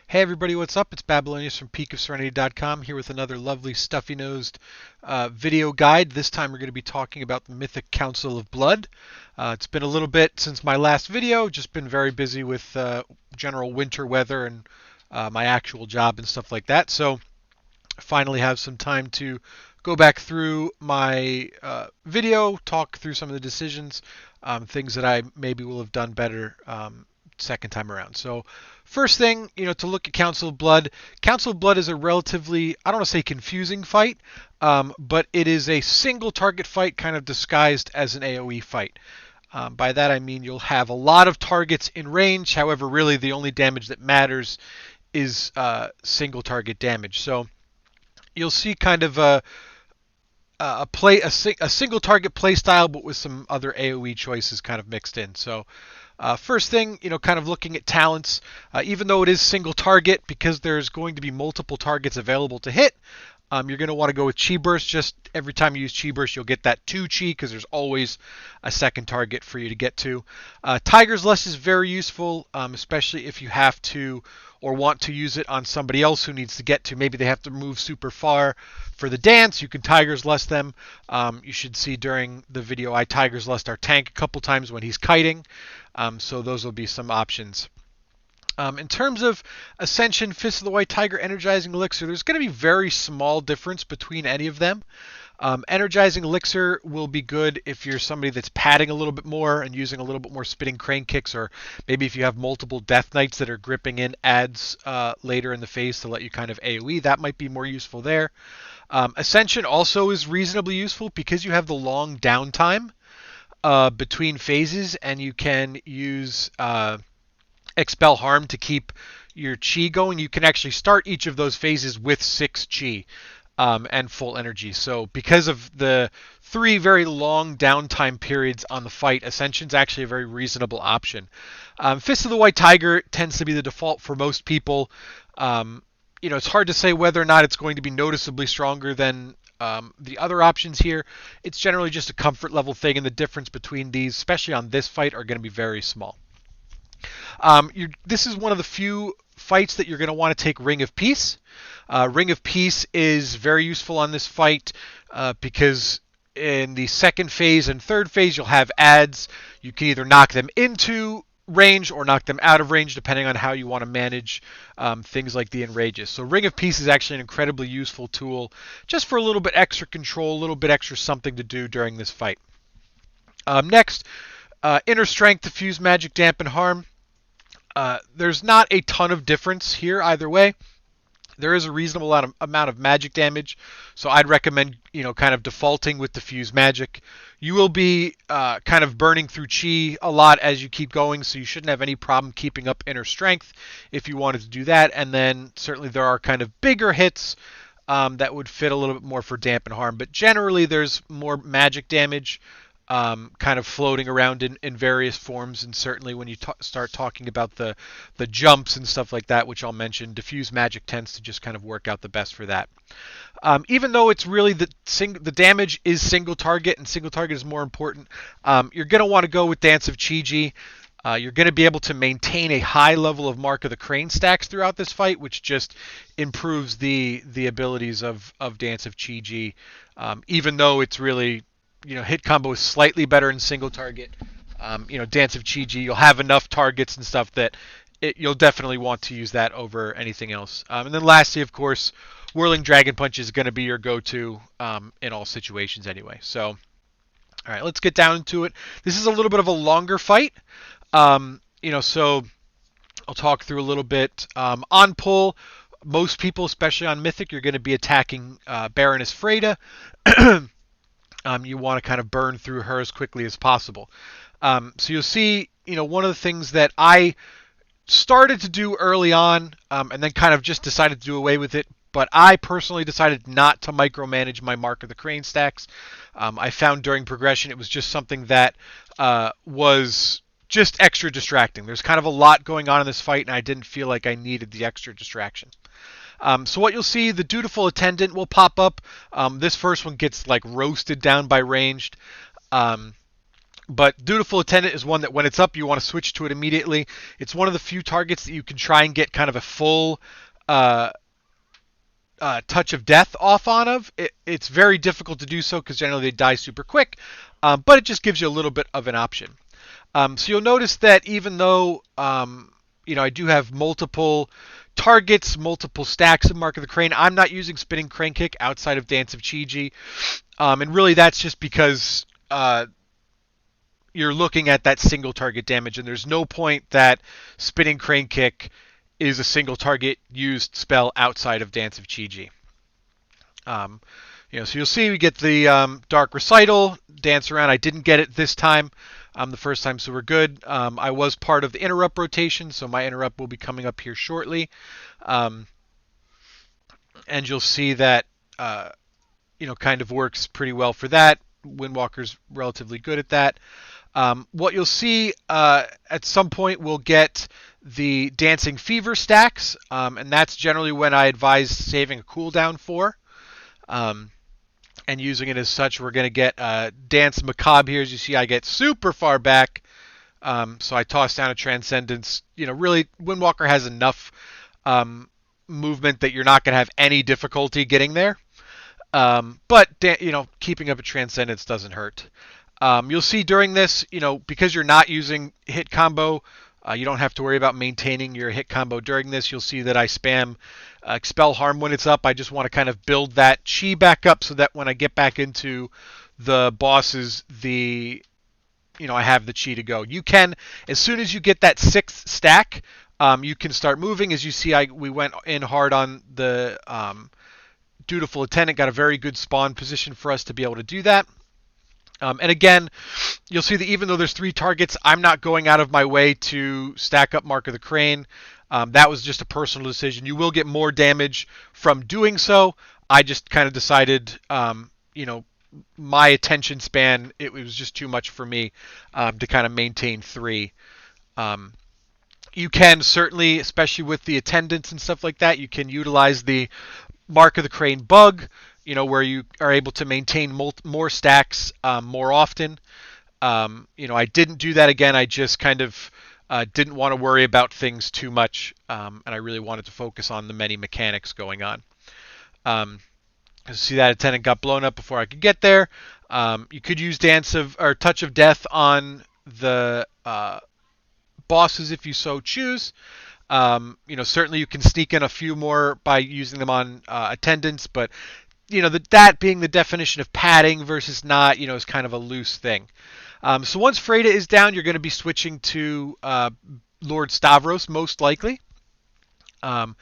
Hey everybody, what's up? It's Babylonius from peakofserenity.com here with another lovely stuffy-nosed video guide. This time we're going to be talking about the Mythic Council of Blood. It's been a little bit since my last video, just been very busy with general winter weather and my actual job and stuff like that. So I finally have some time to go back through my video, talk through some of the decisions, things that I maybe will have done better second time around. So first thing, to look at Council of Blood. Council of Blood is a relatively, I don't want to say confusing fight, but it is a single target fight kind of disguised as an AoE fight. By that I mean you'll have a lot of targets in range. However, really the only damage that matters is single target damage. So you'll see kind of a single target play style, but with some other AoE choices kind of mixed in. So first thing, kind of looking at talents, even though it is single target, because there's going to be multiple targets available to hit, you're going to want to go with Chi Burst. Just every time you use Chi Burst, you'll get that 2 Chi because there's always a second target for you to get to. Tiger's Lust is very useful, especially if you have to or want to use it on somebody else who needs to get to. Maybe they have to move super far for the dance. You can Tiger's Lust them. You should see during the video I Tiger's Lust our tank a couple times when he's kiting. So those will be some options. In terms of Ascension, Fist of the White Tiger, Energizing Elixir, there's going to be very small difference between any of them. Energizing Elixir will be good if you're somebody that's padding a little bit more and using a little bit more spinning crane kicks, or maybe if you have multiple Death Knights that are gripping in adds later in the phase to let you kind of AoE. That might be more useful there. Ascension also is reasonably useful because you have the long downtime between phases, and you can use Expel Harm to keep your Chi going. You can actually start each of those phases with 6 Chi and full energy. So because of the 3 very long downtime periods on the fight, Ascension's actually a very reasonable option. Fist of the White Tiger tends to be the default for most people. It's hard to say whether or not it's going to be noticeably stronger than the other options here. It's generally just a comfort level thing, and the difference between these, especially on this fight, are going to be very small. This is one of the few fights that you're going to want to take Ring of Peace. Ring of Peace is very useful on this fight because in the second phase and third phase you'll have adds. You can either knock them into range or knock them out of range depending on how you want to manage things like the enrages. So Ring of Peace is actually an incredibly useful tool just for a little bit extra control, a little bit extra something to do during this fight. Next, Inner Strength, Diffuse Magic, Dampen Harm. There's not a ton of difference here either way. There is a reasonable amount of magic damage, so I'd recommend, kind of defaulting with Diffuse Magic. You will be kind of burning through Chi a lot as you keep going, so you shouldn't have any problem keeping up Inner Strength if you wanted to do that. And then certainly there are kind of bigger hits that would fit a little bit more for Dampen Harm, but generally there's more magic damage kind of floating around in various forms, and certainly when you start talking about the jumps and stuff like that, which I'll mention, Diffuse Magic tends to just kind of work out the best for that. Even though it's really the damage is single target, and single target is more important, you're going to want to go with Dance of Chi-Ji. You're going to be able to maintain a high level of Mark of the Crane stacks throughout this fight, which just improves the abilities of Dance of Chi-Ji, even though it's really hit combo is slightly better in single target. Dance of Chi-Ji, you'll have enough targets and stuff that you'll definitely want to use that over anything else. And then lastly, of course, Whirling Dragon Punch is going to be your go-to in all situations anyway. So, all right, let's get down into it. This is a little bit of a longer fight. So I'll talk through a little bit. On pull, most people, especially on Mythic, you're going to be attacking Baroness Freida. You want to kind of burn through her as quickly as possible. So you'll see, one of the things that I started to do early on, and then kind of just decided to do away with it, but I personally decided not to micromanage my Mark of the Crane stacks. I found during progression it was just something that was just extra distracting. There's kind of a lot going on in this fight, and I didn't feel like I needed the extra distraction. So what you'll see, the Dutiful Attendant will pop up. This first one gets like roasted down by ranged. But Dutiful Attendant is one that when it's up, you want to switch to it immediately. It's one of the few targets that you can try and get kind of a full uh, touch of death off on of. It's very difficult to do so because generally they die super quick, but it just gives you a little bit of an option. So you'll notice that even though I do have multiple targets, multiple stacks of Mark of the Crane, I'm not using Spinning Crane Kick outside of Dance of Chi-Ji. And really that's just because you're looking at that single target damage, and there's no point that Spinning Crane Kick is a single target used spell outside of Dance of Chi-Ji. So you'll see we get the Dark Recital, Dance Around. I didn't get it this time, the first time, so we're good. I was part of the Interrupt rotation, so my Interrupt will be coming up here shortly. And you'll see that, kind of works pretty well for that. Windwalker's relatively good at that. What you'll see at some point we'll get the Dancing Fever stacks, and that's generally when I advise saving a cooldown for. And using it as such, we're going to get Dance Macabre here. As you see, I get super far back, so I toss down a Transcendence. Really, Windwalker has enough movement that you're not going to have any difficulty getting there. But keeping up a Transcendence doesn't hurt. You'll see during this, because you're not using hit combo, you don't have to worry about maintaining your hit combo during this. You'll see that I spam Expel Harm when it's up. I just want to kind of build that chi back up so that when I get back into the bosses, I have the chi to go. You can, as soon as you get that 6th stack, you can start moving. As you see, we went in hard on the Dutiful Attendant, got a very good spawn position for us to be able to do that. And again, you'll see that even though there's 3 targets, I'm not going out of my way to stack up Mark of the Crane. That was just a personal decision. You will get more damage from doing so. I just kind of decided, my attention span, it was just too much for me to kind of maintain 3. You can certainly, especially with the attendants and stuff like that, you can utilize the Mark of the Crane bug, where you are able to maintain more stacks more often. I didn't do that again. I just kind of didn't want to worry about things too much, and I really wanted to focus on the many mechanics going on. See that attendant got blown up before I could get there. You could use Touch of Death on the bosses if you so choose. Certainly you can sneak in a few more by using them on attendants, but that being the definition of padding versus not, is kind of a loose thing. So once Freida is down, you're going to be switching to Lord Stavros, most likely. And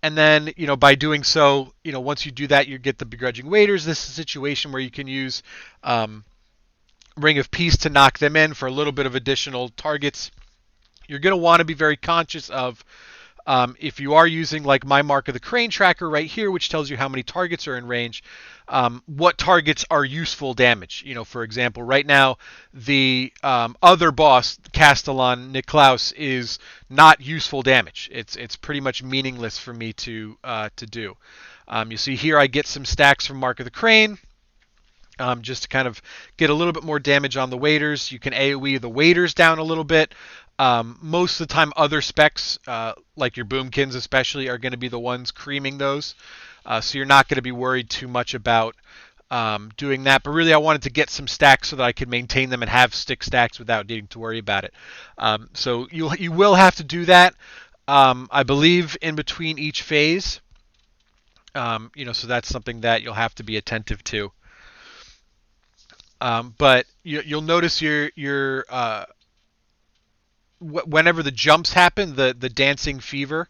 then, by doing so, once you do that, you get the Begrudging Waiters. This is a situation where you can use Ring of Peace to knock them in for a little bit of additional targets. You're going to want to be very conscious of if you are using like my Mark of the Crane tracker right here, which tells you how many targets are in range, what targets are useful damage. For example, right now, the other boss, Castellan, Niklaus, is not useful damage. It's pretty much meaningless for me to do. You see here I get some stacks from Mark of the Crane. Just to kind of get a little bit more damage on the waiters. You can AoE the waiters down a little bit. Most of the time other specs, like your Boomkins especially, are going to be the ones creaming those. So you're not going to be worried too much about doing that. But really I wanted to get some stacks so that I could maintain them and have stick stacks without needing to worry about it. So you will have to do that, I believe, in between each phase. So that's something that you'll have to be attentive to. But you'll notice your whenever the jumps happen, the Dancing Fever,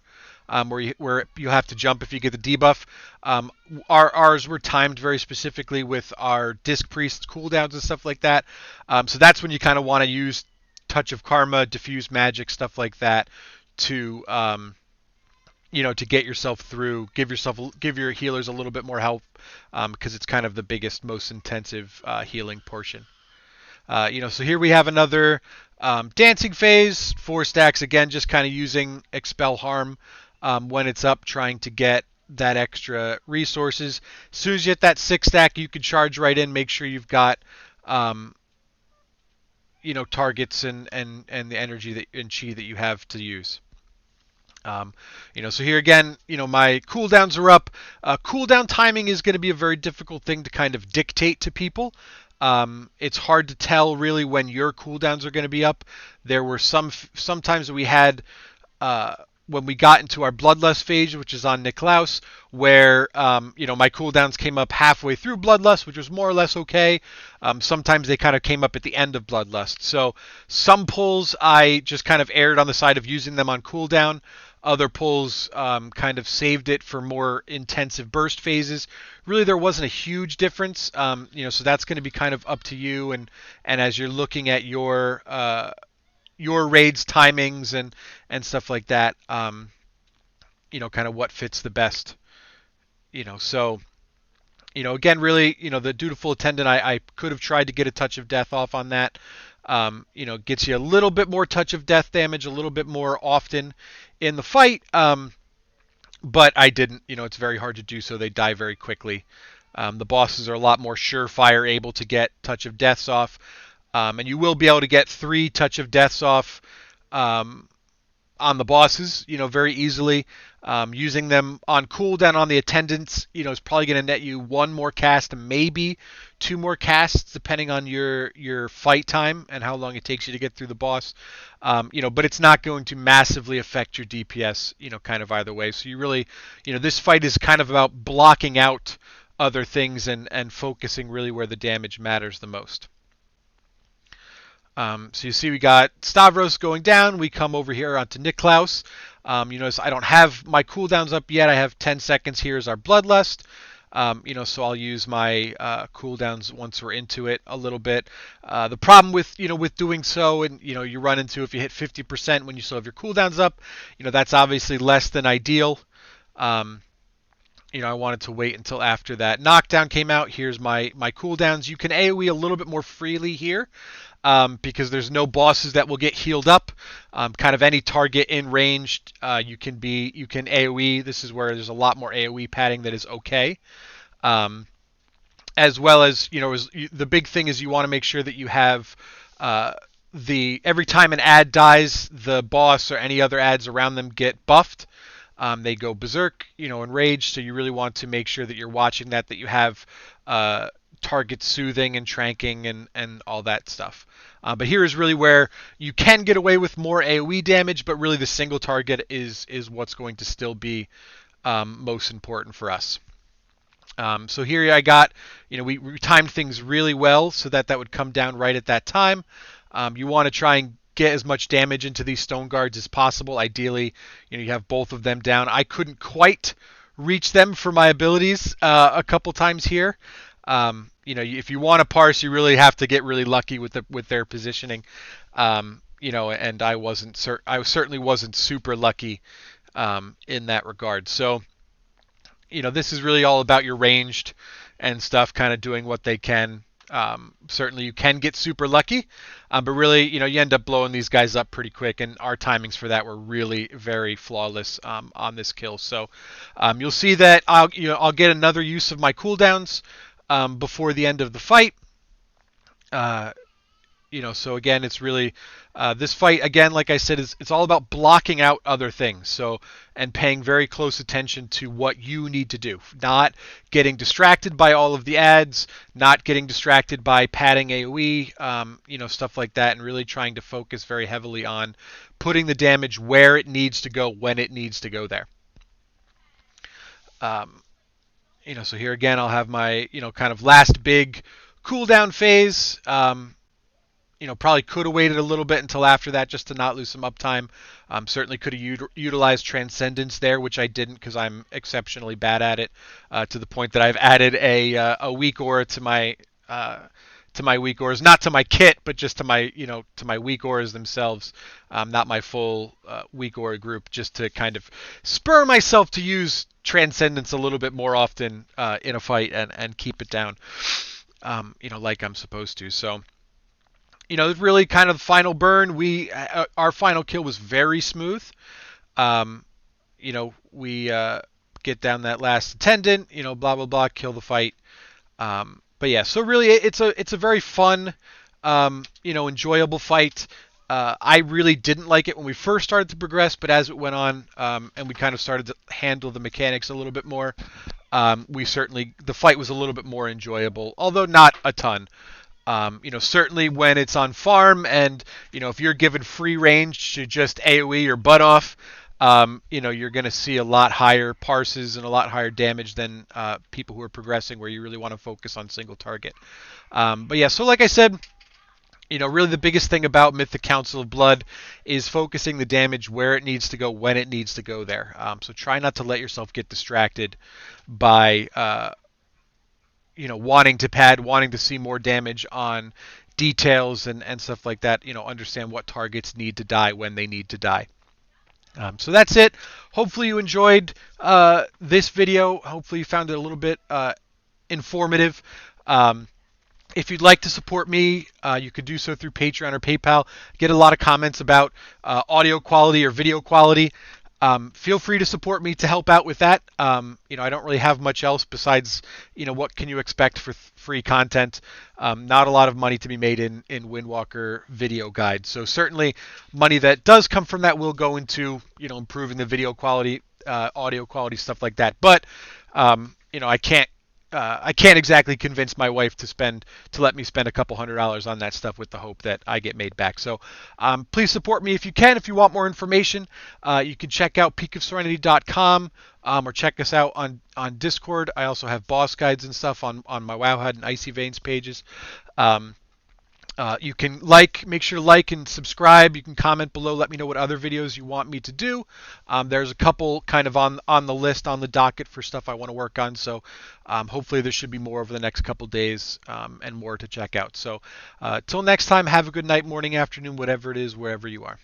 where you have to jump if you get the debuff. Ours were timed very specifically with our Disc Priest cooldowns and stuff like that. So that's when you kind of want to use Touch of Karma, Diffuse Magic, stuff like that to to get yourself through, give your healers a little bit more help, because it's kind of the biggest, most intensive healing portion. So here we have another dancing phase, 4 stacks again, just kind of using Expel Harm when it's up, trying to get that extra resources. As soon as you hit that 6 stack, you can charge right in. Make sure you've got targets and the energy that and chi that you have to use. So here again, my cooldowns are up. Cooldown timing is going to be a very difficult thing to kind of dictate to people. It's hard to tell really when your cooldowns are going to be up. There were sometimes we had when we got into our Bloodlust phase, which is on Niklaus, where my cooldowns came up halfway through Bloodlust, which was more or less okay. Sometimes they kind of came up at the end of Bloodlust. So some pulls I just kind of erred on the side of using them on cooldown. Other pulls kind of saved it for more intensive burst phases. Really, there wasn't a huge difference. So that's going to be kind of up to you, and as you're looking at your raids timings and stuff like that, kind of what fits the best. So again, really, the dutiful attendant, I could have tried to get a touch of death off on that. Gets you a little bit more touch of death damage, a little bit more often in the fight, but I didn't. It's very hard to do so. They die very quickly. The bosses are a lot more surefire, able to get touch of deaths off, and you will be able to get 3 touch of deaths off on the bosses, very easily. Using them on cooldown on the attendants, is probably going to net you 1 more cast, maybe 2 more casts, depending on your fight time and how long it takes you to get through the boss. But it's not going to massively affect your DPS, kind of either way. So you really, this fight is kind of about blocking out other things and focusing really where the damage matters the most. So you see we got Stavros going down. We come over here onto Niklaus. So I don't have my cooldowns up yet. I have 10 seconds here as our Bloodlust. So I'll use my cooldowns once we're into it a little bit. The problem with doing so, and you run into, if you hit 50% when you still have your cooldowns up, that's obviously less than ideal. I wanted to wait until after that knockdown came out. Here's my cooldowns. You can AoE a little bit more freely here. Because there's no bosses that will get healed up. Kind of any target in range, you can AoE. This is where there's a lot more AoE padding that is okay. As well as, the big thing is you want to make sure that you have every time an ad dies, the boss or any other ads around them get buffed. They go berserk, enraged. So you really want to make sure that you're watching that you have target soothing and tranking and all that stuff. But here is really where you can get away with more AoE damage, but really the single target is what's going to still be most important for us. So here I got, we timed things really well so that would come down right at that time. You want to try and get as much damage into these stone guards as possible. Ideally, you have both of them down. I couldn't quite reach them for my abilities a couple times here. If you want to parse, you really have to get really lucky with their positioning. And I certainly wasn't super lucky in that regard. So, this is really all about your ranged and stuff, kind of doing what they can. Certainly you can get super lucky, but really, you end up blowing these guys up pretty quick, and our timings for that were really very flawless on this kill. So, you'll see that I'll get another use of my cooldowns before the end of the fight. So again, it's really this fight, again, like I said, it's all about blocking out other things. So, and paying very close attention to what you need to do. Not getting distracted by all of the ads, not getting distracted by padding AoE, stuff like that, and really trying to focus very heavily on putting the damage where it needs to go, when it needs to go there. So here again, I'll have my, kind of last big cooldown phase. Probably could have waited a little bit until after that just to not lose some uptime. Certainly could have utilized Transcendence there, which I didn't because I'm exceptionally bad at it, to the point that I've added a weak aura to my weak auras, not to my kit, but just to my weak auras themselves, not my full weak aura group, just to kind of spur myself to use Transcendence a little bit more often in a fight and keep it down, like I'm supposed to. So, really kind of the final burn. Our final kill was very smooth. We get down that last attendant, blah blah blah, kill the fight. But yeah, so really it's a very fun enjoyable fight. I really didn't like it when we first started to progress, but as it went on, and we kind of started to handle the mechanics a little bit more, the fight was a little bit more enjoyable, although not a ton. Certainly when it's on farm and, if you're given free range to just AoE your butt off, you're going to see a lot higher parses and a lot higher damage than people who are progressing where you really want to focus on single target. But yeah, so like I said, really the biggest thing about Mythic Council of Blood is focusing the damage where it needs to go, when it needs to go there. So try not to let yourself get distracted by wanting to see more damage on details and stuff like that. Understand what targets need to die when they need to die. So that's it. Hopefully you enjoyed this video. Hopefully you found it a little bit informative. If you'd like to support me, you could do so through Patreon or PayPal. I get a lot of comments about audio quality or video quality. Feel free to support me to help out with that. I don't really have much else besides, what can you expect for free content. Not a lot of money to be made in Windwalker video guides. So certainly money that does come from that will go into, improving the video quality, audio quality, stuff like that. But, I can't exactly convince my wife to let me spend a couple $100s on that stuff with the hope that I get made back. So please support me if you can. If you want more information, you can check out peakofserenity.com or check us out on Discord. I also have boss guides and stuff on my Wowhead and Icy Veins pages. You can make sure to like and subscribe. You can comment below. Let me know what other videos you want me to do. There's a couple kind of on the list, on the docket for stuff I want to work on. So hopefully there should be more over the next couple days and more to check out. So till next time, have a good night, morning, afternoon, whatever it is, wherever you are.